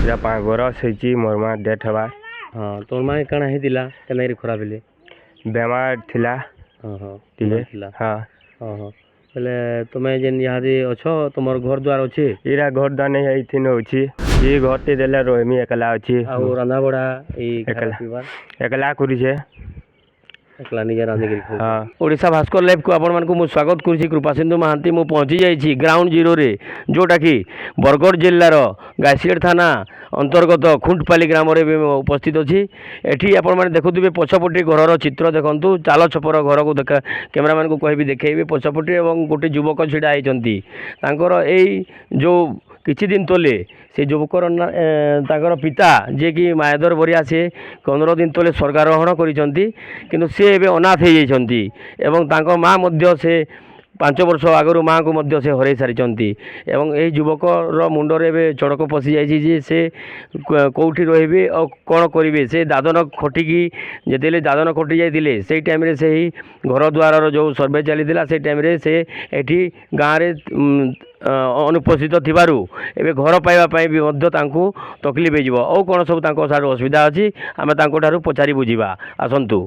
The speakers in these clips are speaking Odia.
पूरा 5 बरस होइछि मोर माँ डेथ हवा। हाँ तोर माँ काଣା ହେଇଥିଲା କେନାଇରେ ଖରାପ ହେଲେ? बेमार थिला हाँ हाँ ଟିକେ ଥିଲା हाँ हाँ हाँ ବେଲେ ତୁମେ ଯେନ୍ ଇହାଦେ ଅଛ ତୁମର ଘର ଦ୍ୱାର ଅଛି इरा घर दाने एइथिन होछि ई घर टे देला रोहमी एकला अछि ଆଉ ରନ୍ଧା ବଢ଼ା ଏଇ ଖାଇବା एकला ପିଇବା एकला करिछे একলা নিজে রাঁধিকি খাও। हाँ ଓଡ଼ିଶା ଭାସ୍କର ଲାଇଭ୍କୁ ଆପଣମାନଙ୍କୁ ମୁଁ ସ୍ୱାଗତ କରୁଛି। କୃପାସିନ୍ଧୁ ମହାନ୍ତି ମୁଁ ପହଞ୍ଚି ଯାଇଛି ଗ୍ରାଉଣ୍ଡ ଜିରୋରେ, ଯେଉଁଟାକି ବରଗଡ଼ ଜିଲ୍ଲାର ଗାଇସିଲେଟ୍ ଥାନା ଅନ୍ତର୍ଗତ ଖୁଣ୍ଟପାଲି ଗ୍ରାମରେ ବି ମୁଁ ଉପସ୍ଥିତ ଅଛି। ଏଠି ଆପଣମାନେ ଦେଖୁଥିବେ ପଛପଟେ ଘରର ଚିତ୍ର ଦେଖନ୍ତୁ, ଚାଲ ଛପର ଘରକୁ କ୍ୟାମେରାମ୍ୟାନ୍କୁ କହିବି ଦେଖେଇବେ ପଛପଟେ, ଏବଂ ଗୋଟେ ଯୁବକ ଛିଡ଼ା ହେଇଛନ୍ତି। ତାଙ୍କର ଏଇ ଯେଉଁ କିଛି ଦିନ ତଳେ ସେ ଯୁବକର ତାଙ୍କର ପିତା ଯିଏକି ମାୟାଧର ବରିଆ ସେ 15 ଦିନ ତଳେ ସ୍ୱର୍ଗାରୋହଣ କରିଛନ୍ତି, କିନ୍ତୁ ସେ ଏବେ ଅନାଥ ହେଇଯାଇଛନ୍ତି ଏବଂ ତାଙ୍କ ମାଆ ମଧ୍ୟ ସେ 5 ବର୍ଷ ଆଗରୁ ମାଆଙ୍କୁ ମଧ୍ୟ ସେ ହରାଇ ସାରିଛନ୍ତି। ଏବଂ ଏହି ଯୁବକର ମୁଣ୍ଡରେ ଏବେ ଚଡ଼କ ପଶିଯାଇଛି ଯେ ସେ କେଉଁଠି ରହିବେ ଆଉ କ'ଣ କରିବେ। ସେ ଦାଦନ ଖଟିକି ଯେତେବେଳେ ଦାଦନ ଖଟି ଯାଇଥିଲେ ସେଇ ଟାଇମ୍ରେ ସେହି ଘର ଦ୍ୱାରର ଯେଉଁ ସର୍ଭେ ଚାଲିଥିଲା ସେଇ ଟାଇମ୍ରେ ସେ ଏଠି ଗାଁରେ ଅନୁପସ୍ଥିତ ଥିବାରୁ ଏବେ ଘର ପାଇବା ପାଇଁ ବି ମଧ୍ୟ ତାଙ୍କୁ ତକଲିଫ ହେଇଯିବ। ଆଉ କ'ଣ ସବୁ ତାଙ୍କ ସାରୁ ଅସୁବିଧା ଅଛି ଆମେ ତାଙ୍କଠାରୁ ପଚାରି ବୁଝିବା, ଆସନ୍ତୁ।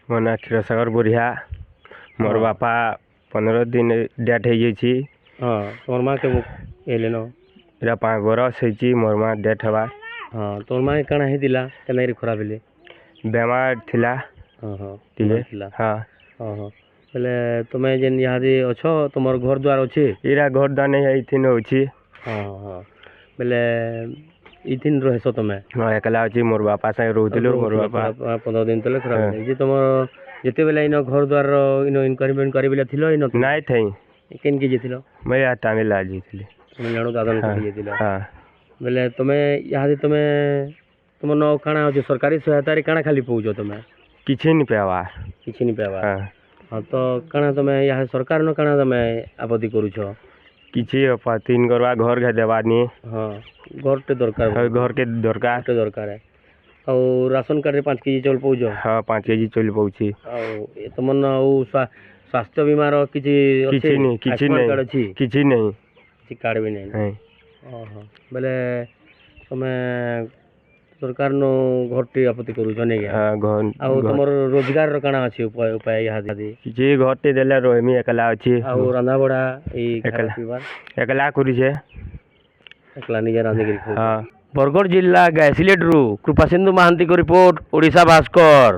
ମୋ ନାଁ କ୍ଷୀରସାଗର ବରିହା। मोर बापा 15 दिन डेथ हो जाइछि। हाँ तोर माँ के एलेन पूरा 5 बरस होइछि मोर माँ डेथ हवा। हाँ तोर माँ काଣା ହେଇଥିଲା କେନାଇରେ ଖରାପ ହେଲେ? बेमार थिला हाँ हाँ ଟିକେ ଥିଲା हाँ हाँ हाँ ବେଲେ ତୁମେ ଯେନ୍ ଇହାଦେ ଅଛ ତୁମର ଘର ଦ୍ୱାର ଅଛି? इरा घर दाने एइथिन होछि। हाँ हाँ ବେଲେ ଇଥିନ୍ ରହେସ ତୁମେ? हाँ एकला अछि मोर बापा संगे रहउथिलु। मोर बापा 15 ଦିନ ତଳେ ଖରାପ ହେଲେ ଯେ ତୁମର ଯେତେବେଳେ ଇନ ଘର ଦ୍ୱାର ଇନ ଇନକ୍ୱାରି କରିବେଲେ ଥିଲ ଇନ ନାଇଁ थई କେନ୍କେ ଯାଇଥିଲ? मैं या तामिल आजिଥିଲି। ତାମିଲନାଡୁ ଦାଦନ କରି ଯାଇଥିଲ? हाँ ବେଲେ ତୁମେ ଇହାଦେ ତୁମର ନ କାଣା ଅଛି ସରକାରୀ ସହାୟତାରେ କାଣା ଖାଲି ପାଉଛ ତୁମେ? किछि नि पेवा। କିଛି ନି ପାଇବା? हाँ ହଁ ତ କାଣା ତୁମେ ଇହା ସରକାର ନ କାଣା ତୁମେ ଆପତ୍ତି କରୁଛ? किछि तीन करवा घर घे देवानी। ହଁ ଘରଟେ ଦରକାର, घर के दरकार। ଘରଟେ ଦରକାର। ଆଉ ରାସନ କାର୍ଡ଼ରେ 5 କେଜି ଚାଉଳ ପାଉଛ? हाँ 5 केजी चल पाउछि। ଆଉ ତୁମର ଆଉ ସ୍ୱାସ୍ଥ୍ୟ ବୀମାର କିଛି ଅଛି? किछि नि किछि ଆୟୁଷ୍ମାନ नहीं କାର୍ଡ଼ ଅଛି? किछि नहीं। କିଛି କାର୍ଡ଼ ବି ନାହିଁ? नहीं ଓହୋ ବେଲେ ତୁମେ ସରକାରନୁ ଘରଟି ଆପତ୍ତି କରୁଛ ନାଇଁ? हाँ घर ଆଉ ତୁମର ରୋଜଗାରର କାଣା ଅଛି ଉପାୟ ଇହାଦେ? किछि घर टे देला रोहमी एकला अछि। ଆଉ ରନ୍ଧା ବଢ଼ା ଏଇ ଖାଇବା एकला ପିଇବା एकला करिछे। ଏକଲା ନିଜେ ରାନ୍ଧିକିରି ଖାଉ? हाँ ବରଗଡ଼ ଜିଲ୍ଲା ଗାଇସିଲେଟ୍ରୁ କୃପାସିନ୍ଧୁ ମହାନ୍ତିଙ୍କ ରିପୋର୍ଟ, ଓଡ଼ିଶା ଭାସ୍କର।